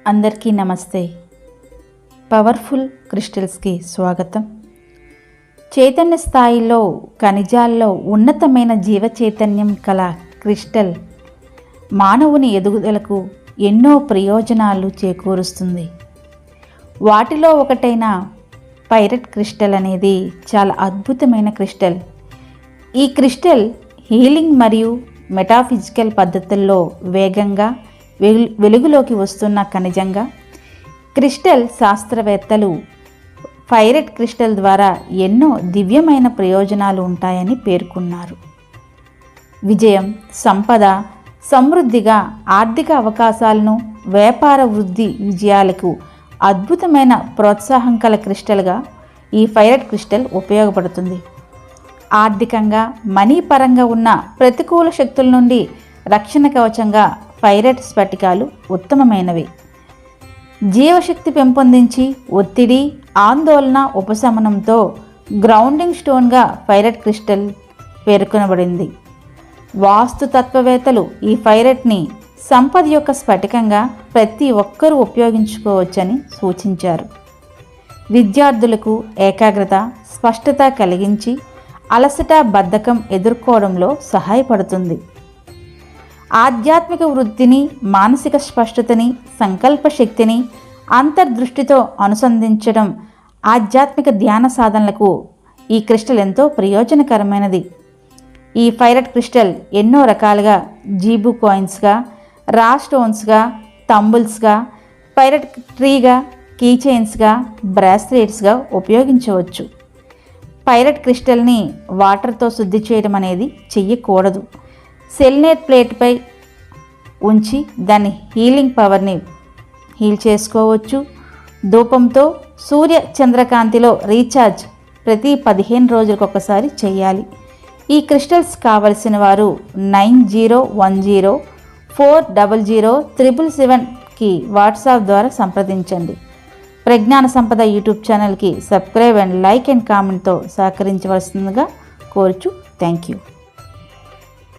అందరికీ నమస్తే. పవర్ఫుల్ క్రిస్టల్స్కి స్వాగతం. చైతన్య స్థాయిలో ఖనిజాల్లో ఉన్నతమైన జీవ చైతన్యం కల క్రిస్టల్ మానవుని ఎదుగుదలకు ఎన్నో ప్రయోజనాలు చేకూరుస్తుంది. వాటిలో ఒకటైన పైరెట్ క్రిస్టల్ అనేది చాలా అద్భుతమైన క్రిస్టల్. ఈ క్రిస్టల్ హీలింగ్ మరియు మెటాఫిజికల్ పద్ధతుల్లో వేగంగా వెలుగులోకి వస్తున్న ఖనిజంగా క్రిస్టల్ శాస్త్రవేత్తలు పైరెట్ క్రిస్టల్ ద్వారా ఎన్నో దివ్యమైన ప్రయోజనాలు ఉంటాయని పేర్కొన్నారు. విజయం, సంపద, సమృద్ధిగా ఆర్థిక అవకాశాలను, వ్యాపార వృద్ధి విజయాలకు అద్భుతమైన ప్రోత్సాహం కల క్రిస్టల్గా ఈ పైరెట్ క్రిస్టల్ ఉపయోగపడుతుంది. ఆర్థికంగా, మనీ పరంగా ఉన్న ప్రతికూల శక్తుల నుండి రక్షణ కవచంగా పైరెట్ స్ఫటికాలు ఉత్తమమైనవి. జీవశక్తి పెంపొందించి ఒత్తిడి, ఆందోళన ఉపశమనంతో గ్రౌండింగ్ స్టోన్గా పైరెట్ క్రిస్టల్ పేర్కొనబడింది. వాస్తు తత్వవేత్తలు ఈ పైరెట్ని సంపద యొక్క స్ఫటికంగా ప్రతి ఒక్కరూ ఉపయోగించుకోవచ్చని సూచించారు. విద్యార్థులకు ఏకాగ్రత, స్పష్టత కలిగించి అలసట, బద్ధకం ఎదుర్కోవడంలో సహాయపడుతుంది. ఆధ్యాత్మిక వృద్ధిని, మానసిక స్పష్టతని, సంకల్ప శక్తిని అంతర్దృష్టితో అనుసంధించడం, ఆధ్యాత్మిక ధ్యాన సాధనలకు ఈ క్రిస్టల్ ఎంతో ప్రయోజనకరమైనది. ఈ పైరెట్ క్రిస్టల్ ఎన్నో రకాలుగా జీబు కాయిన్స్గా, రా స్టోన్స్గా, తంబుల్స్గా, పైరెట్ ట్రీగా, కీ చైన్స్గా, బ్రాస్లెట్స్గా ఉపయోగించవచ్చు. పైరెట్ క్రిస్టల్ని వాటర్తో శుద్ధి చేయడం అనేది చెయ్యకూడదు. సెల్నేట్ ప్లేట్పై ఉంచి దాని హీలింగ్ పవర్ని హీల్ చేసుకోవచ్చు. ధూపంతో సూర్య చంద్రకాంతిలో రీఛార్జ్ ప్రతి 15 రోజులకు ఒకసారి చేయాలి. ఈ క్రిస్టల్స్ కావలసిన వారు 9010400777కి వాట్సాప్ ద్వారా సంప్రదించండి. ప్రజ్ఞాన సంపద యూట్యూబ్ ఛానల్కి సబ్స్క్రైబ్ అండ్ లైక్ అండ్ కామెంట్తో సహకరించవలసిందిగా కోరుచు. Thank you.